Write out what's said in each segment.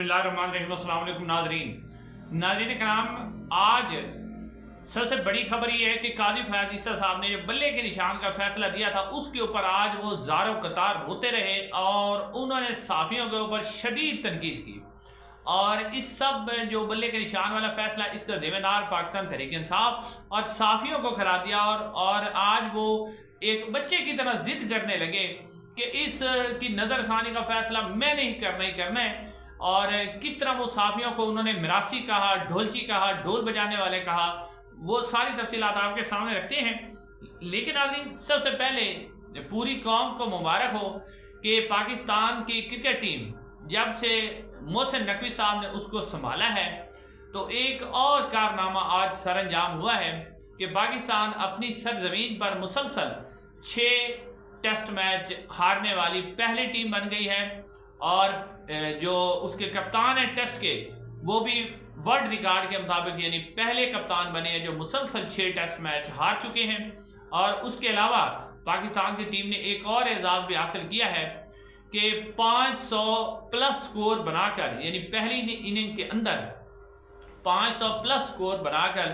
नाज़रीन कराम, आज सबसे बड़ी खबर ये है कि काजी फयाज ईसा साहब ने जो बल्ले के निशान का फैसला दिया था उसके ऊपर आज वो ज़ारो कतार रोते रहे और उन्होंने साफ़ियों के ऊपर शदीद तनकीद की। और इस सब जो बल्ले के निशान वाला फैसला, इसका जिम्मेदार पाकिस्तान तहरीक इंसाफ और साफ़ियों को करार दिया। और आज वो एक बच्चे की तरह जिद करने लगे कि इस की नज़रसानी का फैसला मैंने ही करना है। और किस तरह वो साफ़ियों को उन्होंने मिरासी कहा, ढोलची कहा, ढोल बजाने वाले कहा, वो सारी तफसीलात आपके सामने रखते हैं। लेकिन नाज़रीन, सबसे पहले पूरी कौम को मुबारक हो कि पाकिस्तान की क्रिकेट टीम जब से मोहसिन नकवी साहब ने उसको संभाला है तो एक और कारनामा आज सरअंजाम हुआ है कि पाकिस्तान अपनी सरजमीन पर मुसलसल 6 टेस्ट मैच हारने वाली पहली टीम बन गई है। और जो उसके कप्तान हैं टेस्ट के, वो भी वर्ल्ड रिकॉर्ड के मुताबिक यानी पहले कप्तान बने हैं जो मुसलसल 6 टेस्ट मैच हार चुके हैं। और उसके अलावा पाकिस्तान की टीम ने एक और एजाज़ भी हासिल किया है कि 500 प्लस स्कोर बनाकर, यानी पहली इनिंग के अंदर 500 प्लस स्कोर बनाकर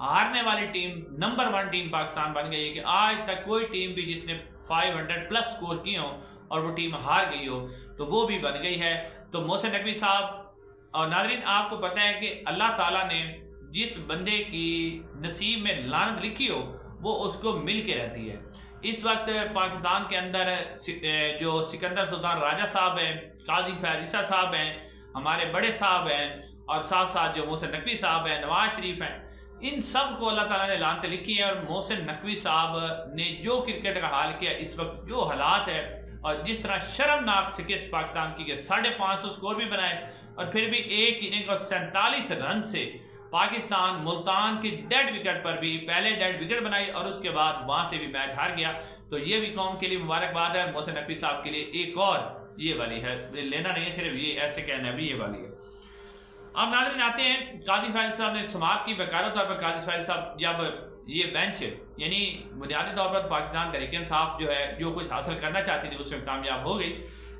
हारने वाली टीम नंबर 1 टीम पाकिस्तान बन गई है। कि आज तक कोई टीम भी जिसने 500 प्लस स्कोर किए हो और वो टीम हार गई हो तो वो भी बन गई है। तो मोहसिन नकवी साहब, और नाज़रीन आपको पता है कि अल्लाह ताला ने जिस बंदे की नसीब में लानत लिखी हो वो उसको मिल के रहती है। इस वक्त पाकिस्तान के अंदर जो सिकंदर सुल्तान राजा साहब हैं, काजी फयाज ईसा साहब हैं, हमारे बड़े साहब हैं, और साथ साथ जो मोहसिन नकवी साहब हैं, नवाज शरीफ हैं, इन सब को अल्लाह ताला ने लानत लिखी है। और मोहसिन नकवी साहब ने जो क्रिकेट का हाल किया, इस वक्त जो हालात है, और जिस तरह शर्मनाक शिकस्त पाकिस्तान की 550 स्कोर भी बनाए और फिर भी एक इनिंग और 47 रन से पाकिस्तान मुल्तान की डेड विकेट पर भी पहले डेड विकेट बनाई और उसके बाद वहां से भी मैच हार गया। तो ये भी कौम के लिए मुबारकबाद है। मोहसिन नकवी साहब के लिए एक और ये वाली है, लेना नहीं है, सिर्फ ये ऐसे कहना भी ये वाली है। अब नाज़रीन आते हैं, काजी फयाज साहब ने समात की बाकायदा तौर पर। काजी फयाज साहब जब ये बेंच यानी बुनियादी तौर पर पाकिस्तान तहरीक इंसाफ जो है जो कुछ हासिल करना चाहती थी उसमें कामयाब हो गई।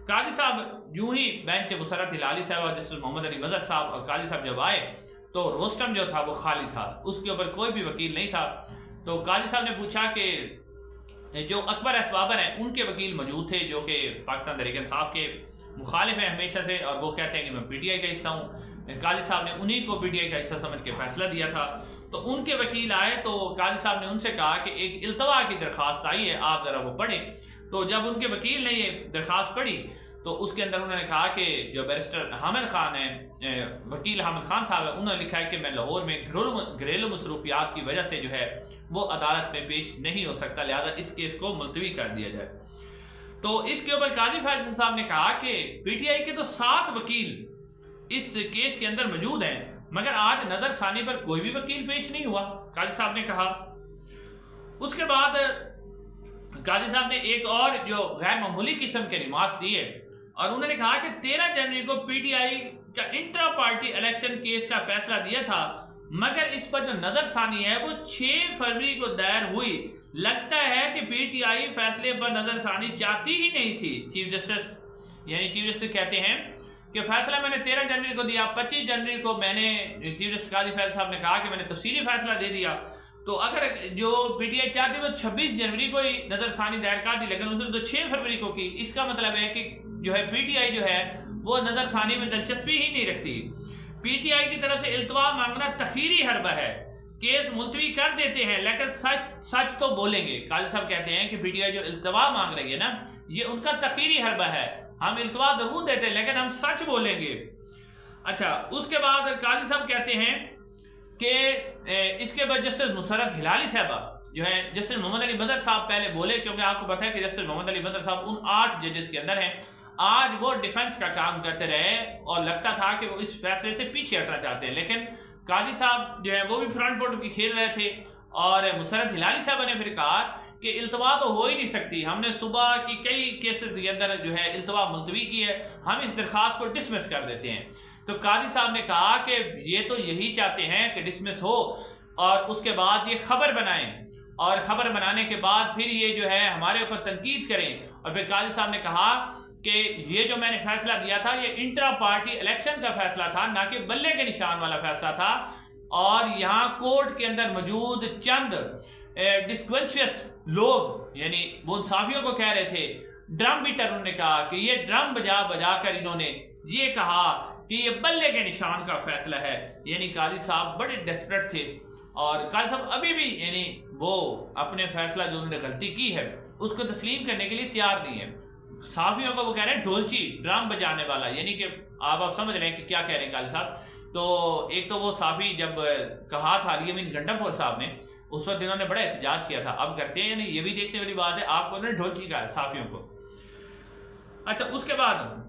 काजी साहब यूं ही बेंच मुसरत हिलाली साहब और जस्टिस मोहम्मद अली मजहर साहब और काजी साहब जब आए तो रोस्टम जो था वो खाली था, उसके ऊपर कोई भी वकील नहीं था। तो काजी साहब ने पूछा कि जो अकबर एस बाबर हैं उनके वकील मौजूद थे जो कि पाकिस्तान तहरीक इंसाफ के मुखालिफ हैं हमेशा से, और वो कहते हैं कि मैं PTI का हिस्सा हूँ। काजी साहब ने उन्हीं को PTI का हिस्सा समझ के फैसला दिया था। तो उनके वकील आए तो काजी साहब ने उनसे कहा कि एक इल्तवा की दरख्वास्त आई है, आप ज़रा वो पढ़ें। तो जब उनके वकील ने ये दरख्वास्त पढ़ी तो उसके अंदर उन्होंने कहा कि जो बैरिस्टर हामिद खान है, वकील हामिद खान साहब है, उन्होंने लिखा है कि मैं लाहौर में घरेलू मसरूफियात की वजह से जो है वो अदालत में पेश नहीं हो सकता, लिहाजा इस केस को मुलतवी कर दिया जाए। तो इसके ऊपर काजी फयाज साहब ने कहा कि PTI के तो 7 वकील इस केस के अंदर मौजूद हैं, मगर आज नजरसानी पर कोई भी वकील पेश नहीं हुआ, काजी साहब ने कहा। उसके बाद काजी साहब ने एक और जो गैर मामूली किस्म के रिमार्क्स दिए और उन्होंने कहा कि 13 जनवरी को PTI का इंट्रा पार्टी इलेक्शन केस का फैसला दिया था, मगर इस पर जो नजरसानी है वो 6 फरवरी को दायर हुई। लगता है कि PTI फैसले पर नजरसानी चाहती ही नहीं थी। चीफ जस्टिस कहते हैं कि फैसला मैंने 13 जनवरी को दिया, 25 जनवरी को मैंने, चीफ जस्टिस काजी फयाज साहब ने कहा कि मैंने तफसीली फैसला दे दिया। तो अगर जो PTI चाहती वो 26 जनवरी को ही नजरसानी दायर कर दी, लेकिन उसने तो 6 फरवरी को की। इसका मतलब है कि जो है PTI जो है वो नजरसानी में दिलचस्पी ही नहीं रखती। PTI की तरफ से इल्तवा मांगना तखीरी हरबा है, केस मुलतवी कर देते हैं लेकिन सच तो बोलेंगे। काजी साहब कहते हैं कि PTI जो इल्तवा मांग रही है ना, ये उनका तखीरी हरबा है, हम इल्तवा जरूर देते हैं लेकिन हम सच बोलेंगे। अच्छा, उसके बाद काजी साहब कहते हैं कि इसके बाद जस्टिस मुसरत हिलाली साहबा जो है, जस्टिस मोहम्मद अली मजहर साहब पहले बोले क्योंकि आपको पता है कि जस्टिस मोहम्मद अली मजहर साहब उन 8 जजेस के अंदर हैं। आज वो डिफेंस का काम करते रहे और लगता था कि वो इस फैसले से पीछे हटना चाहते हैं, लेकिन काजी साहब जो है वो भी फ्रंट फुट की खेल रहे थे। और मुसरत हिलाली साहब ने फिर कहा कि इल्तवा तो हो ही नहीं सकती, हमने सुबह की कई केसेस के अंदर जो है इल्तवा मुलतवी की है, हम इस दरख्वास्त को डिसमिस कर देते हैं। तो काजी साहब ने कहा कि ये तो यही चाहते हैं कि डिसमिस हो और उसके बाद ये खबर बनाएं और खबर बनाने के बाद फिर ये जो है हमारे ऊपर तनकीद करें। और फिर काजी साहब ने कहा कि ये जो मैंने फैसला दिया था ये इंट्रा पार्टी इलेक्शन का फैसला था, ना कि बल्ले के निशान वाला फैसला था। और यहाँ कोर्ट के अंदर मौजूद चंद डिस्क्वेंशियस लोग यानी वो इंसाफियों को कह रहे थे, ड्रम बीटर, उन्होंने कहा कि ये ड्रम बजा बजा कर इन्होंने ये कहा कि ये बल्ले के निशान का फैसला है। यानी काजी साहब बड़े डेस्परेट थे और काजी साहब अभी भी यानी वो अपने फैसला जो उन्होंने गलती की है उसको तस्लीम करने के लिए तैयार नहीं है। साफियों को वो कह रहे हैं ढोलची, ड्रम बजाने वाला, यानी कि आप समझ रहे हैं कि क्या कह रहे हैं काजी साहब। तो एक तो वो साफी जब कहा था अली अमीन गंडापुर साहब ने, उस वक्त इन्होंने बड़ा एहतजाज किया था, अब करते हैं यानी ये भी देखने वाली बात है। आपको उन्होंने ढोलची कहा साफियों को। अच्छा, उसके बाद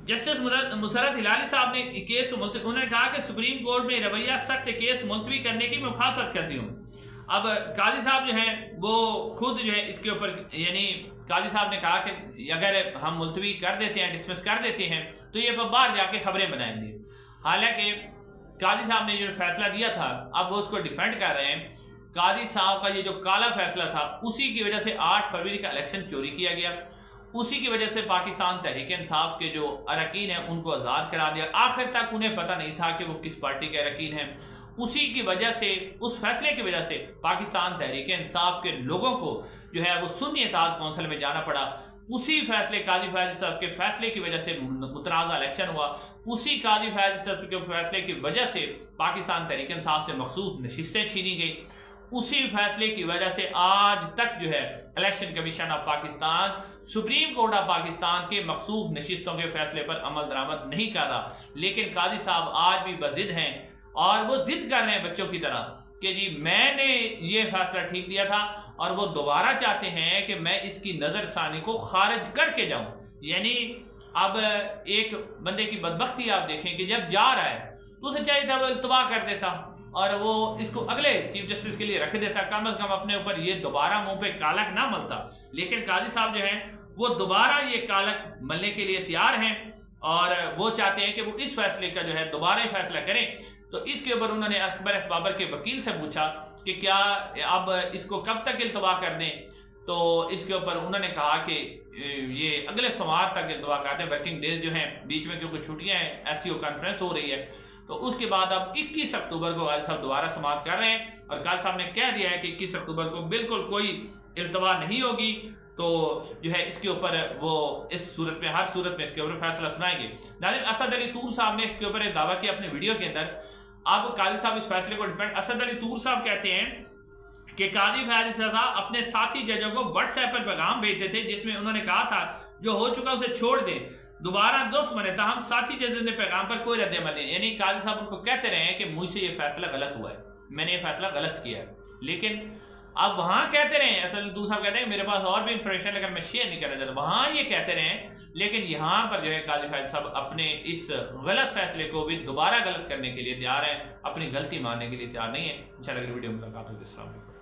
जस्टिस मुसरत हिलाली साहब ने केस उन्होंने कहा कि सुप्रीम कोर्ट में रवैया सख्त केस मुलतवी करने की मुखालफत करती हूँ। अब काजी साहब जो हैं वो खुद जो है इसके ऊपर यानी काजी साहब ने कहा कि अगर हम मुलतवी कर देते हैं, डिसमिस कर देते हैं तो ये बाहर जाके खबरें बनाएंगे। हालांकि काजी साहब ने जो फैसला दिया था अब वो उसको डिफेंड कर रहे हैं। काजी साहब का ये जो काला फैसला था उसी की वजह से 8 फरवरी का इलेक्शन चोरी किया गया, उसी की वजह से पाकिस्तान तहरीक इंसाफ के जो अरकान हैं उनको आज़ाद करा दिया। आखिर तक उन्हें पता नहीं था कि वो किस पार्टी के अरकान हैं। उसी की वजह से, उस फैसले की वजह से पाकिस्तान तहरीक इंसाफ के लोगों को जो है वो सुन्नी इत्तेहाद कौंसिल में जाना पड़ा। उसी फैसले काजी फैज साहब के फैसले की वजह से मुतनाज़ा इलेक्शन हुआ। उसी काजी फैज साहब के फैसले की वजह से पाकिस्तान तहरीक इंसाफ से मखसूस नशिस्तें छीनी गई। उसी फैसले की वजह से आज तक जो है election commission of Pakistan, supreme court of Pakistan के मखसूस नशिस्तों के फैसले पर अमल दरामद नहीं कर रहा। लेकिन काजी साहब आज भी बजिद हैं और वो जिद कर रहे हैं बच्चों की तरह कि जी मैंने ये फैसला ठीक दिया था, और वो दोबारा चाहते हैं कि मैं इसकी नज़रसानी को खारिज करके जाऊं। यानी अब एक बंदे की बदबख्ती आप देखें कि जब जा रहा है तो उसे चाहिए था वो इल्तवा कर देता और वो इसको अगले चीफ जस्टिस के लिए रख देता, कम से कम अपने ऊपर ये दोबारा मुंह पे कालक ना मलता। लेकिन काजी साहब जो हैं वो दोबारा ये कालक मलने के लिए तैयार हैं और वो चाहते हैं कि वो इस फैसले का जो है दोबारा ही फैसला करें। तो इसके ऊपर उन्होंने अकबर एस बाबर के वकील से पूछा कि क्या अब इसको कब तक इल्तवा कर दें। तो इसके ऊपर उन्होंने कहा कि ये अगले सोमवार तक इल्तवा कर दें, वर्किंग डेज जो हैं बीच में क्योंकि छुट्टियां हैं, SCO कॉन्फ्रेंस हो रही है। तो उसके बाद अब 21 अक्टूबर को काजी साहब दोबारा समाअत कर रहे हैं और काजी साहब ने कह दिया है कि 21 अक्टूबर को बिल्कुल कोई इल्तवा नहीं होगी। तो जो है इसके ऊपर वो इस सूरत में, हर सूरत में इसके ऊपर फैसला सुनाएंगे। नाज़रीन, असद अली तूर साहब ने इसके ऊपर एक दावा किया अपनी वीडियो के अंदर। अब काजी साहब इस फैसले को डिफेंड, असद अली तूर साहब कहते हैं कि काजी फैज साहब अपने साथी जजों को व्हाट्सएप पर पैगाम भेजते थे जिसमें उन्होंने कहा था जो हो चुका उसे छोड़ दें, दोबारा दोस्त बने। हम साथी जजों ने पैगाम पर कोई रद्द अमल नहीं। यानी काजी साहब उनको कहते रहे हैं कि मुझसे ये फैसला गलत हुआ है, मैंने ये फैसला गलत किया है। लेकिन अब वहां कहते रहे, असल दूसरा साहब कहते हैं मेरे पास और भी इंफॉर्मेशन लेकर मैं शेयर नहीं करना चाहता, वहां ये कहते रहे। लेकिन यहाँ पर जो है काजी फैज साहब अपने इस गलत फैसले को भी दोबारा गलत करने के लिए तैयार हैं, अपनी गलती मानने के लिए तैयार नहीं है। इंशाल्लाह अगली वीडियो में मुलाकात होगी। अस्सलाम वालेकुम।